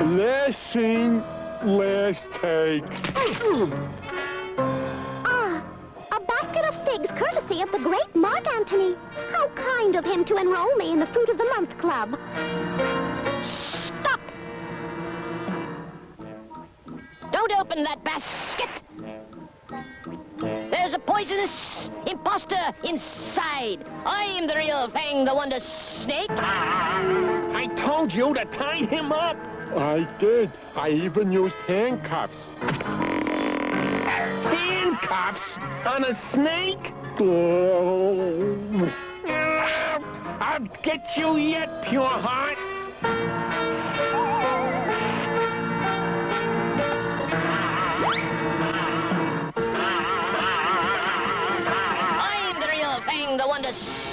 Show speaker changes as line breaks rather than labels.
Last scene, last take.
A basket of figs courtesy of the great Mark Antony. How kind of him to enroll me in the Fruit of the Month Club.
Stop! Don't open that basket! There's a poisonous imposter inside. I'm the real Fang the Wonder Snake.
I told you to tie him up.
I did. I even used handcuffs.
Handcuffs on a snake? I'll get you yet, pure heart.
I'm the real Fang the Wonder Snake.